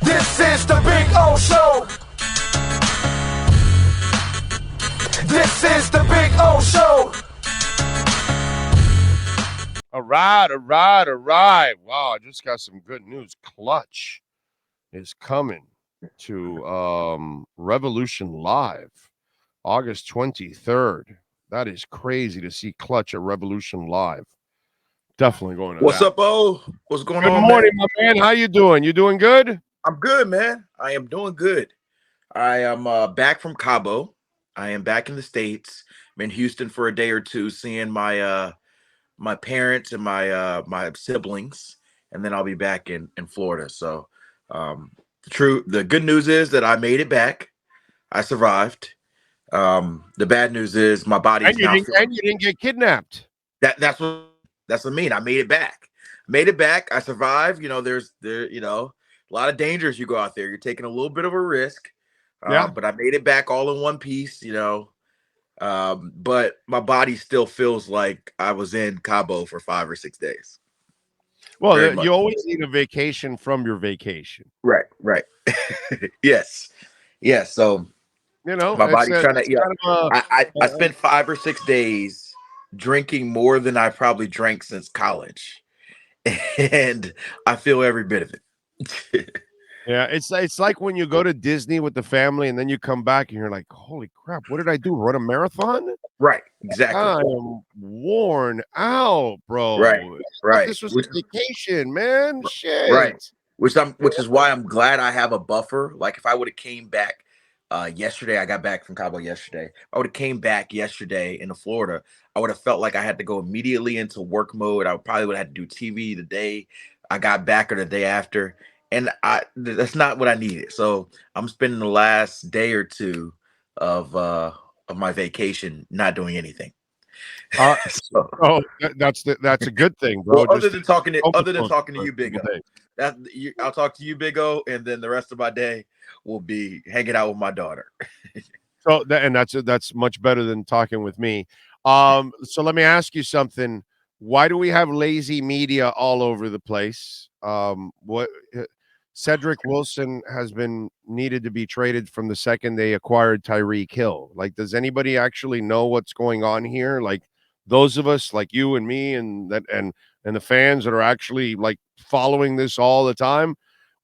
This is the Big O Show. This is the Big O Show. All right. Wow, I just got some good news. Clutch is coming to Revolution Live August 23rd. That is crazy to see Clutch at Revolution Live. Definitely going to What's that. up, O? What's going Good on, morning, man? my man. How you doing? You doing good? I'm good, man. I am doing good. I am back from Cabo. I am back in the States. I'm in Houston for a day or two, seeing my my parents and my siblings, and then I'll be back in Florida. So the good news is that I made it back. I survived. The bad news is my body is now and you didn't get kidnapped. That's what I mean. I made it back. I survived. There's a lot of dangers. You go out there, you're taking a little bit of a risk. But I made it back all in one piece. But my body still feels like I was in Cabo for 5 or 6 days. Well, you always need a vacation from your vacation. Right. Yes. So my body's trying to. I spent 5 or 6 days drinking more than I probably drank since college, and I feel every bit of it. Yeah, it's like when you go to Disney with the family and then you come back and you're like, holy crap, what did I do? Run a marathon? Right, exactly. I am worn out, bro. Right. This was a vacation, man. Shit. Right. Which is why I'm glad I have a buffer. Like if I would have came back yesterday, I got back from Cabo yesterday. If I would have came back yesterday into Florida, I would have felt like I had to go immediately into work mode. I probably would have had to do TV the day I got back or the day after. And that's not what I needed. So I'm spending the last day or two of my vacation not doing anything. That's a good thing, bro. Well, other than talking to you, Big O. I'll talk to you, Big O, and then the rest of my day will be hanging out with my daughter. That's much better than talking with me. So let me ask you something. Why do we have lazy media all over the place? Cedric Wilson has been needed to be traded from the second they acquired Tyreek Hill. Like, does anybody actually know what's going on here? Like, those of us like you and me and the fans that are actually like following this all the time,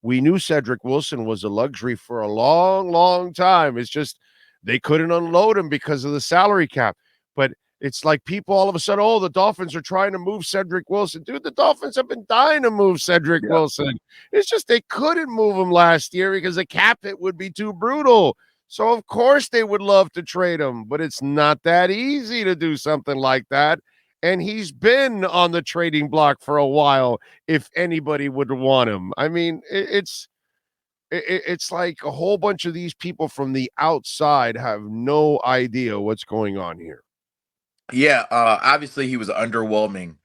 we knew Cedric Wilson was a luxury for a long, long time. It's just they couldn't unload him because of the salary cap. But it's like people all of a sudden, oh, the Dolphins are trying to move Cedric Wilson. Dude, the Dolphins have been dying to move Cedric Wilson. It's just they couldn't move him last year because the cap hit would be too brutal. So, of course, they would love to trade him, but it's not that easy to do something like that. And he's been on the trading block for a while if anybody would want him. I mean, it's like a whole bunch of these people from the outside have no idea what's going on here. Yeah, obviously he was an underwhelming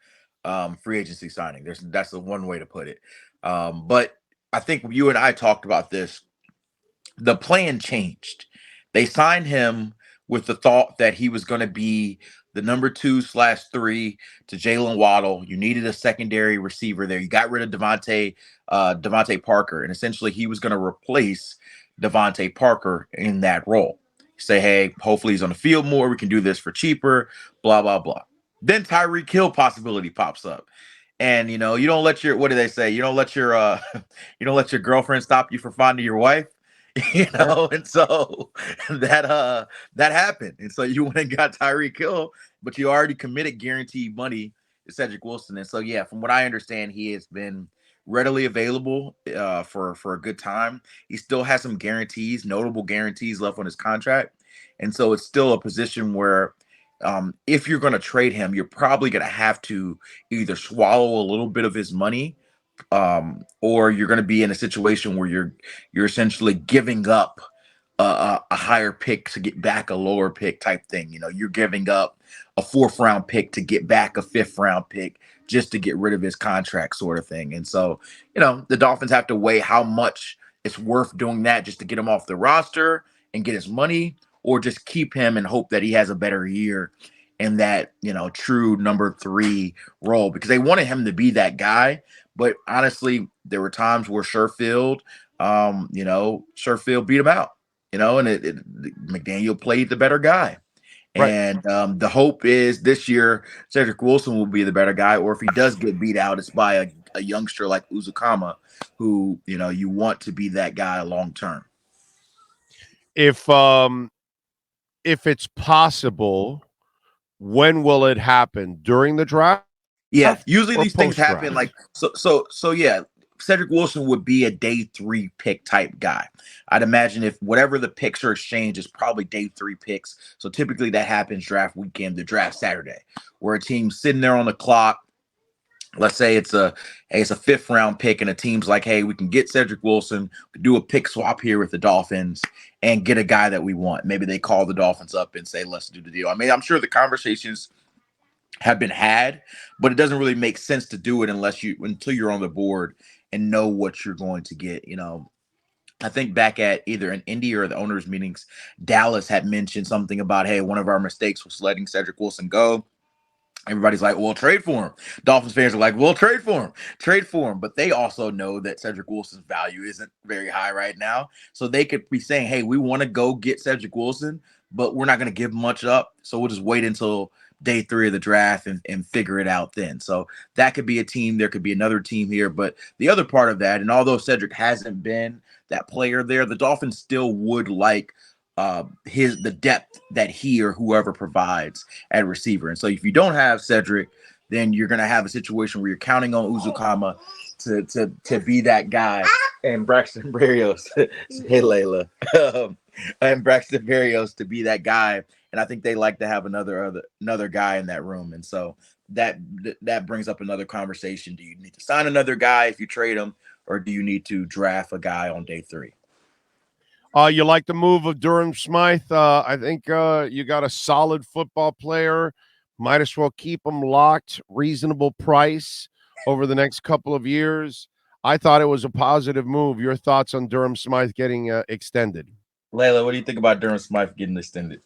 free agency signing. That's the one way to put it. But I think you and I talked about this. The plan changed. They signed him with the thought that he was going to be the number 2/3 to Jalen Waddle. You needed a secondary receiver there. You got rid of Devontae Parker, and essentially he was going to replace Devontae Parker in that role. Say, hey, hopefully he's on the field more. We can do this for cheaper, blah, blah, blah. Then Tyreek Hill possibility pops up. And, you don't let your, what do they say? You don't let your girlfriend stop you from finding your wife, and so that happened. And so you went and got Tyreek Hill, but you already committed guaranteed money to Cedric Wilson. And so, yeah, from what I understand, he has been readily available for a good time. He still has some notable guarantees left on his contract. And so it's still a position where if you're going to trade him, you're probably going to have to either swallow a little bit of his money or you're going to be in a situation where you're essentially giving up a higher pick to get back a lower pick type thing. You're giving up a 4th round pick to get back a 5th round pick just to get rid of his contract sort of thing. And so, the Dolphins have to weigh how much it's worth doing that just to get him off the roster and get his money, or just keep him and hope that he has a better year in that, true number 3 role, because they wanted him to be that guy. But honestly, there were times where Sherfield Sherfield beat him out, and McDaniel played the better guy. Right. And the hope is this year Cedric Wilson will be the better guy, or if he does get beat out, it's by a youngster like Uzukama, who you want to be that guy long term. If it's possible, when will it happen? During the draft? Yeah, usually Or these things post-draft? happen like so. Yeah, Cedric Wilson would be a day 3 pick type guy. I'd imagine if whatever the picks are exchanged is probably day 3 picks. So typically that happens draft weekend, the draft Saturday, where a team's sitting there on the clock. Let's say it's a 5th round pick, and a team's like, hey, we can get Cedric Wilson, we can do a pick swap here with the Dolphins and get a guy that we want. Maybe they call the Dolphins up and say, let's do the deal. I mean, I'm sure the conversations have been had, but it doesn't really make sense to do it until you're on the board and know what you're going to get. I think back at either in Indy or the owners' meetings, Dallas had mentioned something about, hey, one of our mistakes was letting Cedric Wilson go. Everybody's like, well, trade for him. Dolphins fans are like, well, trade for him. But they also know that Cedric Wilson's value isn't very high right now. So they could be saying, hey, we want to go get Cedric Wilson, but we're not going to give much up. So we'll just wait until day 3 of the draft and figure it out then. So that could be a team. There could be another team here. But the other part of that, and although Cedric hasn't been that player there, the Dolphins still would like the depth that he or whoever provides at receiver. And so if you don't have Cedric, then you're going to have a situation where you're counting on Uzukama to be that guy. And Braxton Berrios, hey Layla, and Braxton Berrios to be that guy. And I think they like to have another guy in that room. And so that brings up another conversation. Do you need to sign another guy if you trade him, or do you need to draft a guy on day 3? You like the move of Durham Smythe? I think you got a solid football player. Might as well keep him locked. Reasonable price over the next couple of years. I thought it was a positive move. Your thoughts on Durham Smythe getting extended? Layla, what do you think about Durham Smythe getting extended?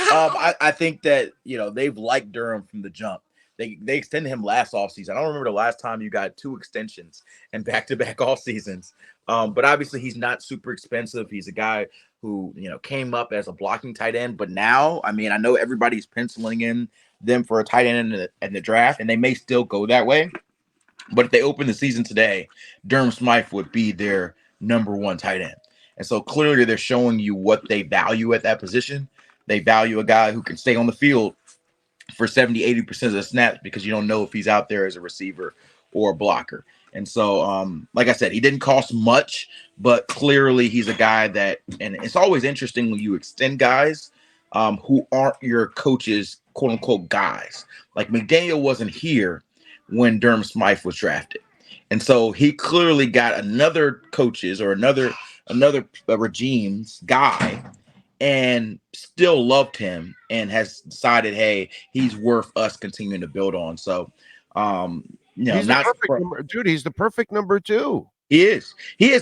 I think that they've liked Durham from the jump. They extended him last offseason. I don't remember the last time you got 2 extensions and back-to-back off seasons. But obviously he's not super expensive. He's a guy who came up as a blocking tight end, but now, I mean, I know everybody's penciling in them for a tight end in the draft, and they may still go that way. But if they open the season today, Durham Smythe would be their number 1 tight end. And so clearly they're showing you what they value at that position. They value a guy who can stay on the field for 70-80% of the snaps, because you don't know if he's out there as a receiver or a blocker. And so, like I said, he didn't cost much, but clearly he's a guy that, and it's always interesting when you extend guys who aren't your coach's quote unquote guys. Like McDaniel wasn't here when Durham Smythe was drafted. And so he clearly got another coach's or another regime's guy, and still loved him and has decided, hey, he's worth us continuing to build on. So, he's he's the perfect number 2. He is.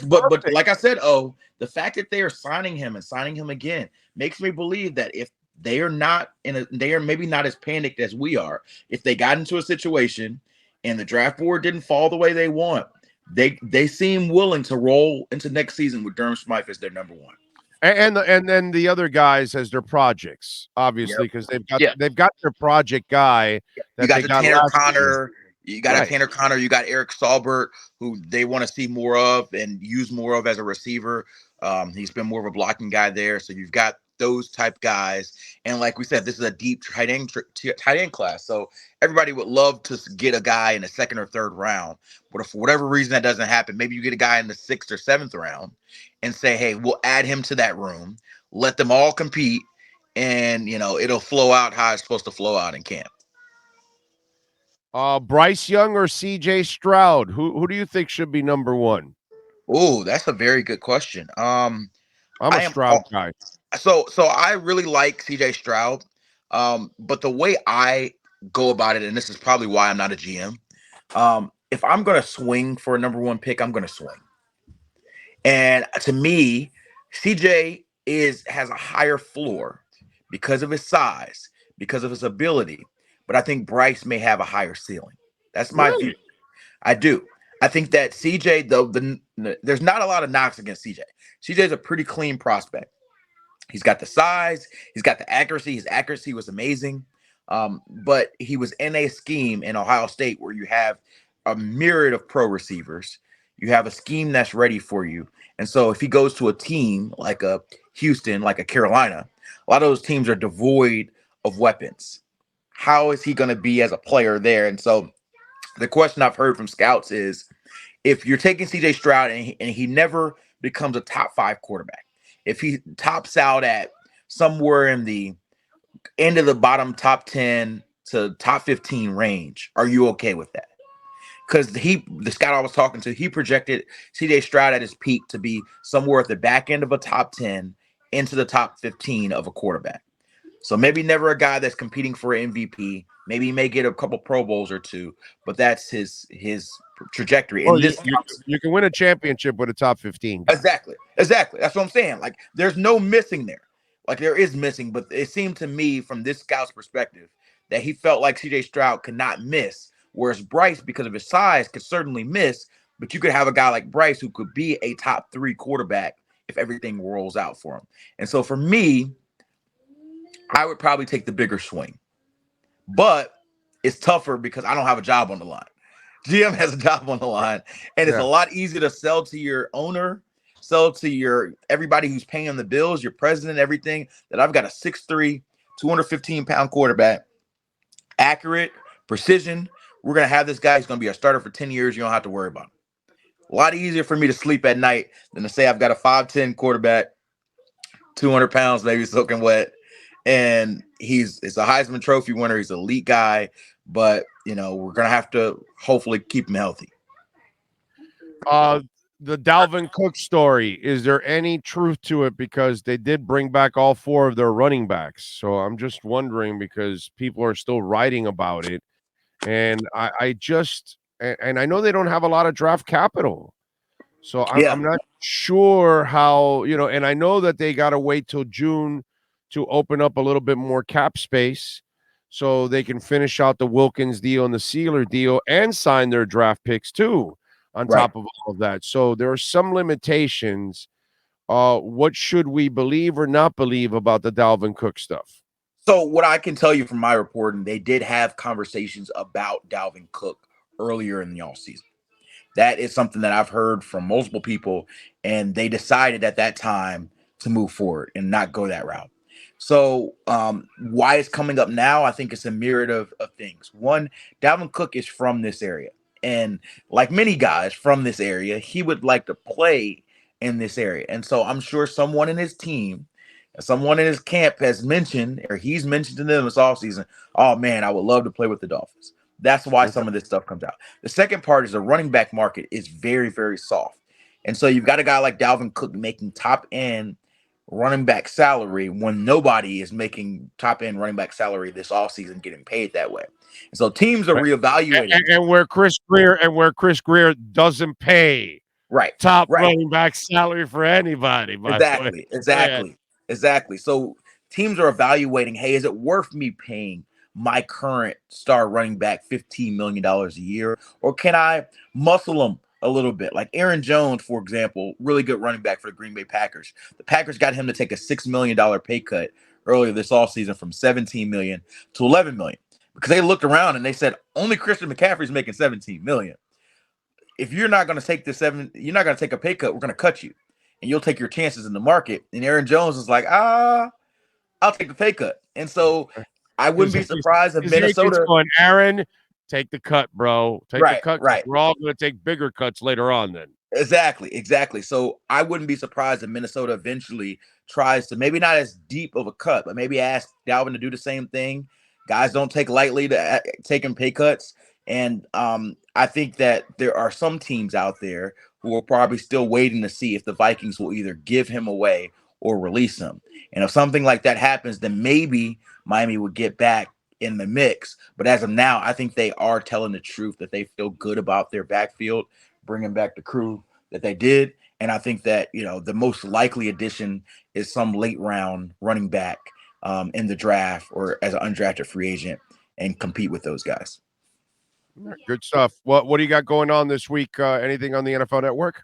But like I said, the fact that they are signing him and signing him again makes me believe that if they are maybe not as panicked as we are, if they got into a situation and the draft board didn't fall the way they want, they seem willing to roll into next season with Durham Smythe as their number 1. And then the other guys as their projects, obviously, because they've got their project guy. You got Tanner Connor. You got a Tanner Connor. You got Eric Saubert, who they want to see more of and use more of as a receiver. He's been more of a blocking guy there. So you've got those type guys. And like we said, this is a deep tight end class. So everybody would love to get a guy in the 2nd or 3rd round. But if for whatever reason that doesn't happen, maybe you get a guy in the 6th or 7th round and say, hey, we'll add him to that room, let them all compete, and it'll flow out how it's supposed to flow out in camp. Bryce Young or CJ Stroud? Who do you think should be number 1? Oh, that's a very good question. I'm a Stroud guy. So I really like CJ Stroud. But the way I go about it, and this is probably why I'm not a GM, if I'm going to swing for a number 1 pick, I'm going to swing. And to me, CJ has a higher floor because of his size, because of his ability. But I think Bryce may have a higher ceiling. That's my view. I do. I think that CJ, though, there's not a lot of knocks against CJ. CJ's a pretty clean prospect. He's got the size, he's got the accuracy. His accuracy was amazing. But he was in a scheme in Ohio State where you have a myriad of pro receivers. You have a scheme that's ready for you. And so if he goes to a team like a Houston, like a Carolina, a lot of those teams are devoid of weapons. How is he going to be as a player there? And so the question I've heard from scouts is, if you're taking CJ Stroud and he never becomes a top 5 quarterback, if he tops out at somewhere in the end of the bottom top 10 to top 15 range, are you okay with that? Because the scout I was talking to, he projected CJ Stroud at his peak to be somewhere at the back end of a top 10 into the top 15 of a quarterback. So maybe never a guy that's competing for an MVP. Maybe he may get a couple Pro Bowls or two, but that's his trajectory. Well, And this you can win a championship with a top 15 guy. Exactly. That's what I'm saying. Like, there's no missing there. Like, there is missing, but it seemed to me from this scout's perspective that he felt like CJ Stroud could not miss, whereas Bryce, because of his size, could certainly miss. But you could have a guy like Bryce who could be a top 3 quarterback if everything rolls out for him. And so for me, I would probably take the bigger swing. But it's tougher because I don't have a job on the line. GM has a job on the line, and it's a lot easier to sell to your owner, sell to your everybody who's paying the bills, your president, everything, that I've got a 6'3", 215-pound quarterback, accurate, precision. We're going to have this guy who's going to be a starter for 10 years. You don't have to worry about him. A lot easier for me to sleep at night than to say I've got a 5'10" quarterback, 200 pounds, maybe soaking wet, and he's a Heisman Trophy winner. He's an elite guy, but we're gonna have to hopefully keep him healthy. The Dalvin Cook story, is there any truth to it? Because they did bring back all 4 of their running backs. So I'm just wondering, because people are still writing about it, and I know they don't have a lot of draft capital. So I'm not sure how, and I know that they got to wait till June to open up a little bit more cap space so they can finish out the Wilkins deal and the Sealer deal and sign their draft picks too on top of all of that. So there are some limitations. What should we believe or not believe about the Dalvin Cook stuff? So what I can tell you from my reporting, they did have conversations about Dalvin Cook earlier in the offseason. That is something that I've heard from multiple people, and they decided at that time to move forward and not go that route. So why it's coming up now, I think it's a myriad of things. One, Dalvin Cook is from this area. And like many guys from this area, he would like to play in this area. And so I'm sure someone in his team, someone in his camp has mentioned, or he's mentioned to them this offseason, oh man, I would love to play with the Dolphins. That's why some of this stuff comes out. The second part is the running back market is very, very soft. And so you've got a guy like Dalvin Cook making top end running back salary when nobody is making top end running back salary this offseason getting paid that way. And so teams are reevaluating. And where Chris Greer doesn't pay top running back salary for anybody. Exactly. So teams are evaluating, hey, is it worth me paying my current star running back $15 million a year, or can I muscle them a little bit? Like Aaron Jones, for example, really good running back for the Green Bay Packers. The Packers got him to take a $6 million pay cut earlier this offseason from $17 million to $11 million, because they looked around and they said only Christian McCaffrey's making $17 million. If you're not going to take you're not going to take a pay cut, we're going to cut you, and you'll take your chances in the market. And Aaron Jones is like, I'll take the pay cut. And so I wouldn't be surprised if Minnesota going, Aaron, take the cut, bro. Take the cut. Right. We're all going to take bigger cuts later on then. Exactly. So I wouldn't be surprised if Minnesota eventually tries to, maybe not as deep of a cut, but maybe ask Dalvin to do the same thing. Guys don't take lightly to taking pay cuts. And I think that there are some teams out there who are probably still waiting to see if the Vikings will either give him away or release him. And if something like that happens, then maybe Miami would get back in the mix. But as of now, I think they are telling the truth that they feel good about their backfield, bringing back the crew that they did. And I think that, the most likely addition is some late round running back in the draft or as an undrafted free agent and compete with those guys. Good stuff. What do you got going on this week? Anything on the NFL Network?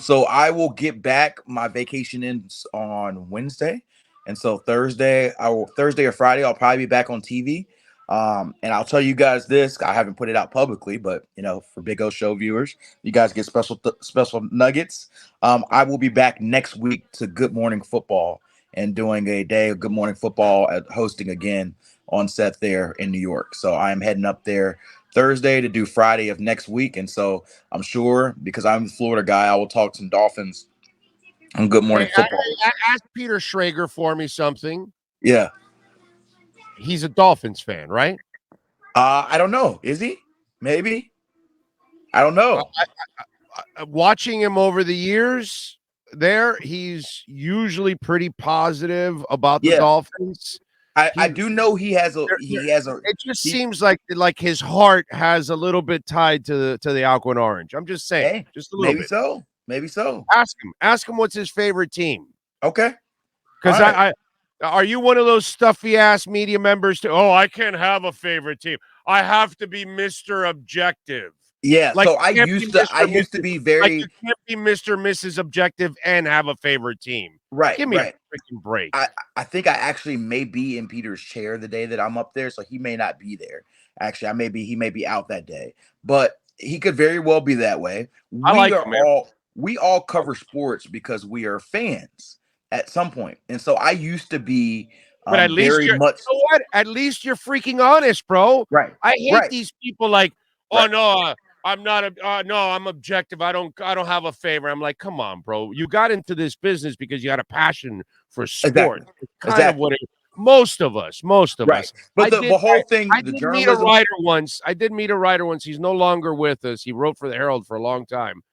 So I will get back. My vacation ends on Wednesday, and so Thursday or Friday, I'll probably be back on TV. And I'll tell you guys this: I haven't put it out publicly, but for Big O Show viewers, you guys get special nuggets. I will be back next week to Good Morning Football and doing a day of Good Morning Football at hosting again on set there in New York. So I'm heading up there Thursday to do Friday of next week, and so I'm sure, because I'm a Florida guy, I will talk some Dolphins on Good Morning Football. Ask Peter Schrager for me something. Yeah. He's a Dolphins fan, right? I don't know. Is he? Maybe. I don't know. Watching him over the years he's usually pretty positive about the Dolphins. I do know he has a. It just seems like his heart has a little bit tied to the Alquin Orange. I'm just saying, just a little bit. Maybe so. Ask him what's his favorite team. Okay. Because I are you one of those stuffy ass media members I can't have a favorite team. I have to be Mr. Objective. Yeah, so I used to be very. You can't be Mr. Mrs. Objective and have a favorite team. Right. Give me a freaking break. I think I actually may be in Peter's chair the day that I'm up there, so he may not be there. Actually, he may be out that day, but he could very well be that way. We all cover sports because we are fans at some point, and so I used to be. But at least you know what? At least you're freaking honest, bro. Right. I hate these people like, no. I'm not no, I'm objective. I don't have a favorite. I'm like, come on, bro. You got into this business because you had a passion for sport. Kind of what most of us. But the whole thing, I did meet a writer once. He's no longer with us. He wrote for the Herald for a long time.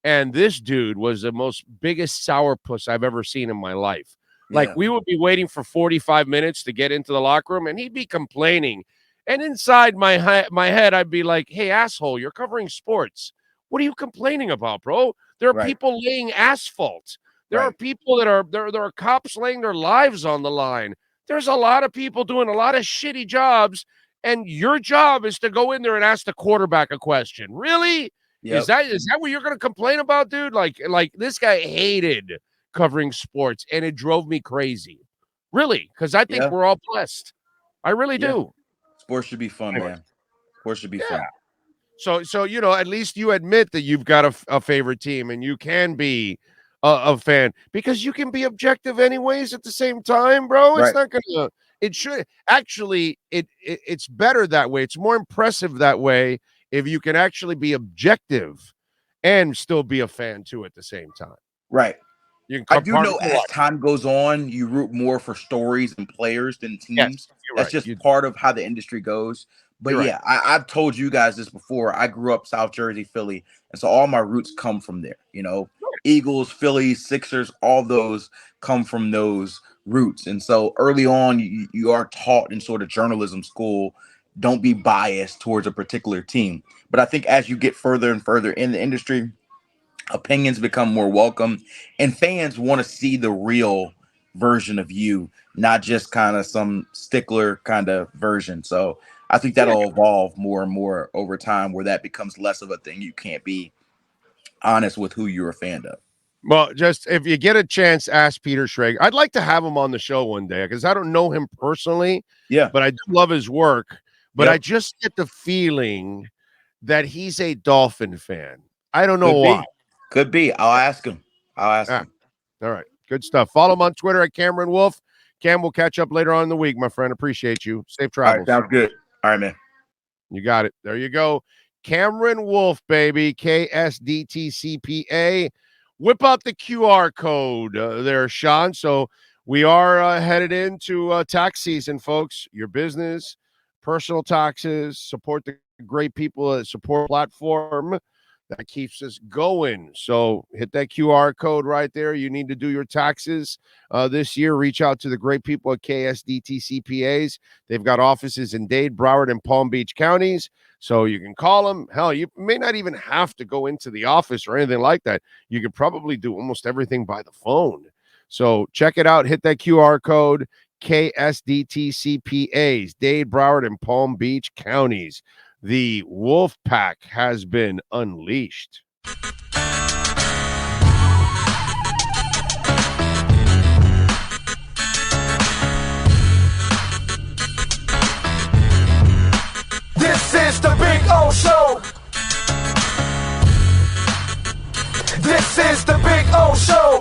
And this dude was the most biggest sourpuss I've ever seen in my life. Like we would be waiting for 45 minutes to get into the locker room and he'd be complaining. And inside my head, I'd be like, hey, asshole, you're covering sports. What are you complaining about, bro? There are people laying asphalt. There are people there are cops laying their lives on the line. There's a lot of people doing a lot of shitty jobs. And your job is to go in there and ask the quarterback a question. Really? Yep. Is that what you're going to complain about, dude? Like this guy hated covering sports, and it drove me crazy. Really, because I think we're all blessed. I really do. Sports should be fun, man. Sports should be fun. So at least you admit that you've got a favorite team, and you can be a fan because you can be objective anyways at the same time, bro. It's not gonna. It should actually. It's better that way. It's more impressive that way if you can actually be objective and still be a fan too at the same time. Right. I do know as time goes on, you root more for stories and players than teams. That's just part of how the industry goes. But I've told you guys this before. I grew up South Jersey, Philly, and so all my roots come from there. Eagles, Phillies, Sixers, all those come from those roots. And so early on, you are taught in sort of journalism school, don't be biased towards a particular team. But I think as you get further and further in the industry, opinions become more welcome, and fans want to see the real version of you, not just kind of some stickler kind of version. So I think that'll evolve more and more over time, where that becomes less of a thing. You can't be honest with who you're a fan of. Well, just if you get a chance, ask Peter Schrager. I'd like to have him on the show one day because I don't know him personally. Yeah, but I do love his work. But I just get the feeling that he's a Dolphin fan. I don't know why. Could be. I'll ask him. All right. Good stuff. Follow him on Twitter at Cameron Wolfe. Cam, we'll catch up later on in the week, my friend. Appreciate you. Safe travels. All right, sounds good. All right, man. You got it. There you go. Cameron Wolfe, baby. KSDT CPA. Whip out the QR code there, Sean. So we are headed into tax season, folks. Your business, personal taxes, support the great people at Support Platform. That keeps us going. So hit that QR code right there. You need to do your taxes this year. Reach out to the great people at KSDT CPAs. They've got offices in Dade, Broward, and Palm Beach counties. So you can call them. Hell, you may not even have to go into the office or anything like that. You could probably do almost everything by the phone. So check it out. Hit that QR code. KSDT CPAs, Dade, Broward, and Palm Beach counties. The Wolf Pack has been unleashed. This is the Big O Show. This is the Big O Show.